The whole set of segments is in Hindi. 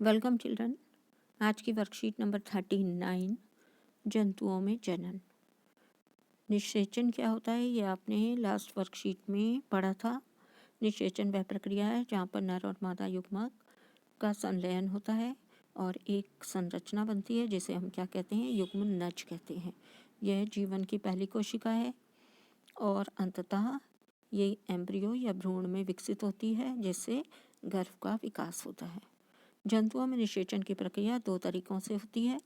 Welcome children. आज की वर्कशीट नंबर 39 जंतुओं में जनन। निषेचन क्या होता है ये आपने लास्ट वर्कशीट में पढ़ा था। निषेचन वह प्रक्रिया है जहाँ पर नर और मादा युग्मक का संलयन होता है और एक संरचना बनती है जिसे हम क्या कहते हैं, युग्मनज कहते हैं। यह जीवन की पहली कोशिका है और अंततः ये एम्ब्रियो या भ्रूण में विकसित होती है जिससे गर्भ का विकास होता है। जंतुओं में निषेचन की प्रक्रिया दो तरीकों से होती है,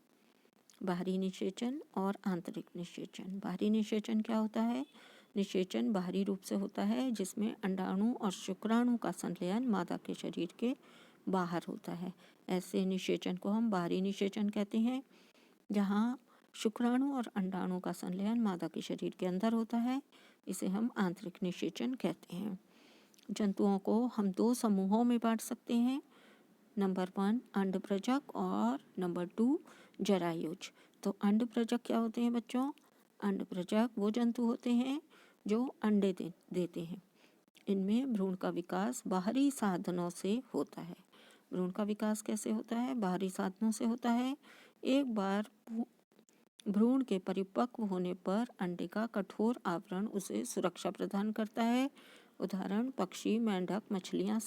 बाहरी निषेचन और आंतरिक निषेचन। बाहरी निषेचन क्या होता है? निषेचन बाहरी रूप से होता है जिसमें अंडाणु और शुक्राणु का संलयन मादा के शरीर के बाहर होता है। ऐसे निषेचन को हम बाहरी निषेचन कहते हैं। जहाँ शुक्राणु और अंडाणु का संलयन मादा के शरीर के अंदर होता है, इसे हम आंतरिक निषेचन कहते हैं। जंतुओं को हम दो समूहों में बांट सकते हैं, नंबर 1 अंडप्रजक और नंबर 2 जरायुज। तो अंडप्रजक क्या होते हैं बच्चों? अंडप्रजक वो जंतु होते हैं जो अंडे देते हैं। इनमें भ्रूण का विकास बाहरी साधनों से होता है। भ्रूण का विकास कैसे होता है? बाहरी साधनों से होता है। एक बार भ्रूण के परिपक्व होने पर अंडे का कठोर आवरण उसे सुरक्षा प्रदान करता है। उदाहरण पक्षी, मेंढक, मछलियाँ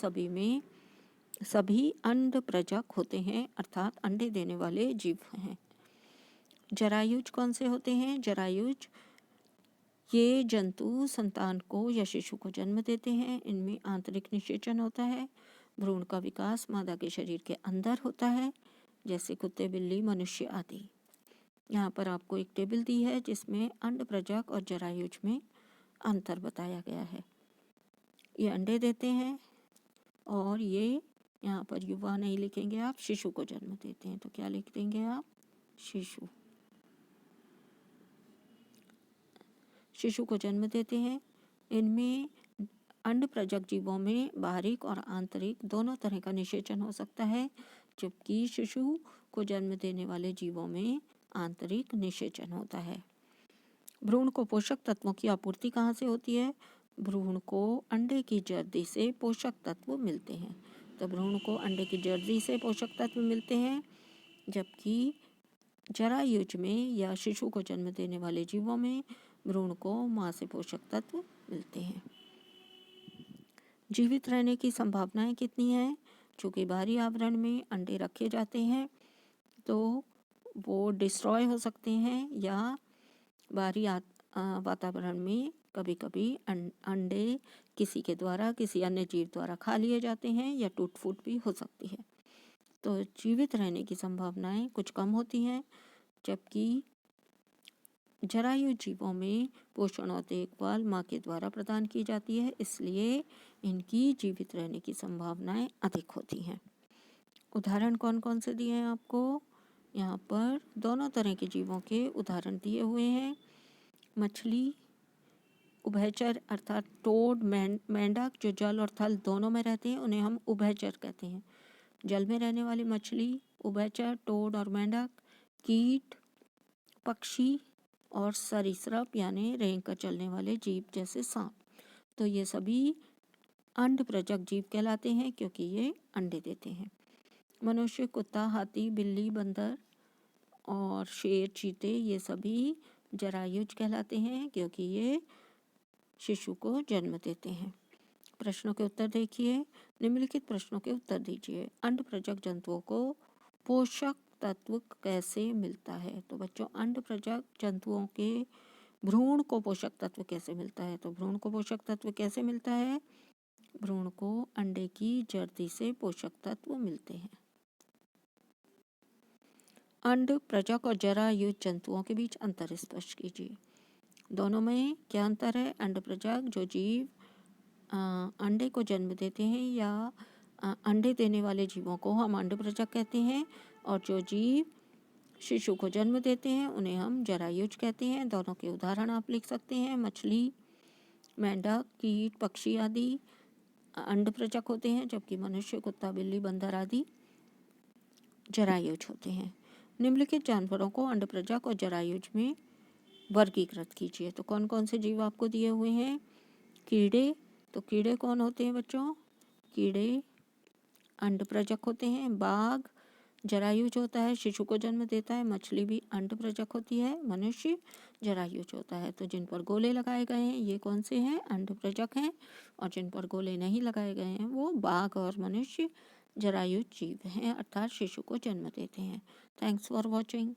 सभी अंडप्रजक होते हैं, अर्थात अंडे देने वाले जीव हैं। जरायुज कौन से होते हैं? जरायुज ये जंतु संतान को या शिशु को जन्म देते हैं। इनमें आंतरिक निषेचन होता है। भ्रूण का विकास मादा के शरीर के अंदर होता है, जैसे कुत्ते, बिल्ली, मनुष्य आदि। यहाँ पर आपको एक टेबल दी है जिसमें अंडप्रजक और जरायुज में अंतर बताया गया है। ये अंडे देते हैं और ये यहाँ पर युवा नहीं लिखेंगे आप, शिशु को जन्म देते हैं। तो क्या लिख देंगे आप? शिशु को जन्म देते हैं। इनमें अंडप्रजक जीवों में बाहरिक और आंतरिक दोनों तरह का निषेचन हो सकता है, जबकि शिशु को जन्म देने वाले जीवों में आंतरिक निषेचन होता है। भ्रूण को पोषक तत्वों की आपूर्ति कहाँ से होती है? भ्रूण को अंडे की जर्दी से पोषक तत्व मिलते हैं। तो भ्रूण को अंडे की जर्दी से पोषक तत्व मिलते हैं, जबकि जरायुज में या शिशु को जन्म देने वाले जीवों में भ्रूण को मां से पोषक तत्व मिलते हैं। जीवित रहने की संभावनाएं कितनी हैं? चूँकि बाहरी आवरण में अंडे रखे जाते हैं तो वो डिस्ट्रॉय हो सकते हैं या बाहरी वातावरण में कभी कभी अंडे किसी के द्वारा, किसी अन्य जीव द्वारा खा लिए जाते हैं या टूट फूट भी हो सकती है। तो जीवित रहने की संभावनाएं कुछ कम होती हैं, जबकि जरायु जीवों में पोषण और देखभाल माँ के द्वारा प्रदान की जाती है, इसलिए इनकी जीवित रहने की संभावनाएं अधिक होती हैं। उदाहरण कौन कौन से दिए हैं आपको? यहाँ पर दोनों तरह के जीवों के उदाहरण दिए हुए हैं। मछली, उभयचर अर्थात टोड, मेंढक जो जल और थल दोनों में रहते हैं उन्हें हम उभयचर कहते हैं। जल में रहने वाली मछली उभयचर, टोड और मेंढक। कीट, पक्षी और सरीसृप यानी रेंग कर चलने वाले जीव जैसे सांप। तो ये सभी अंडप्रजक जीव कहलाते हैं क्योंकि ये अंडे देते हैं। मनुष्य, कुत्ता, हाथी, बिल्ली, बंदर और शेर, चीते ये सभी जरायुज कहलाते हैं क्योंकि ये शिशु को जन्म देते हैं। प्रश्नों के उत्तर देखिए। निम्नलिखित प्रश्नों के उत्तर दीजिए। अंडप्रजक जंतुओं को पोषक तत्व कैसे मिलता है? तो बच्चों अंडप्रजक जंतुओं के भ्रूण को पोषक तत्व कैसे मिलता है? तो भ्रूण को पोषक तत्व कैसे मिलता है? भ्रूण को अंडे की जर्दी से पोषक तत्व मिलते हैं। अंडप्रजक और जरायुज जंतुओं के बीच अंतर स्पष्ट कीजिए। दोनों में क्या अंतर है? अंडप्रजक जो जीव अंडे को जन्म देते हैं या अंडे देने वाले जीवों को हम अंडप्रजक कहते हैं, और जो जीव शिशु को जन्म देते हैं उन्हें हम जरायुज कहते हैं। दोनों के उदाहरण आप लिख सकते हैं। मछली, मेंढक, कीट, पक्षी आदि अंडप्रजक होते हैं, जबकि मनुष्य, कुत्ता, बिल्ली, बंदर आदि जरायुज होते हैं। निम्नलिखित जानवरों को अंडप्रजक और जरायुज में वर्गीकृत कीजिए। तो कौन कौन से जीव आपको दिए हुए हैं? कीड़े। तो कीड़े कौन होते हैं बच्चों? कीड़े अंडप्रजक होते हैं। बाघ जरायुज होता है, शिशु को जन्म देता है। मछली भी अंडप्रजक होती है। मनुष्य जरायुज होता है। तो जिन पर गोले लगाए गए हैं ये कौन से हैं? अंडप्रजक हैं। और जिन पर गोले नहीं लगाए गए हैं वो बाघ और मनुष्य जरायुज जीव हैं, अर्थात शिशु को जन्म देते हैं। Thanks for watching.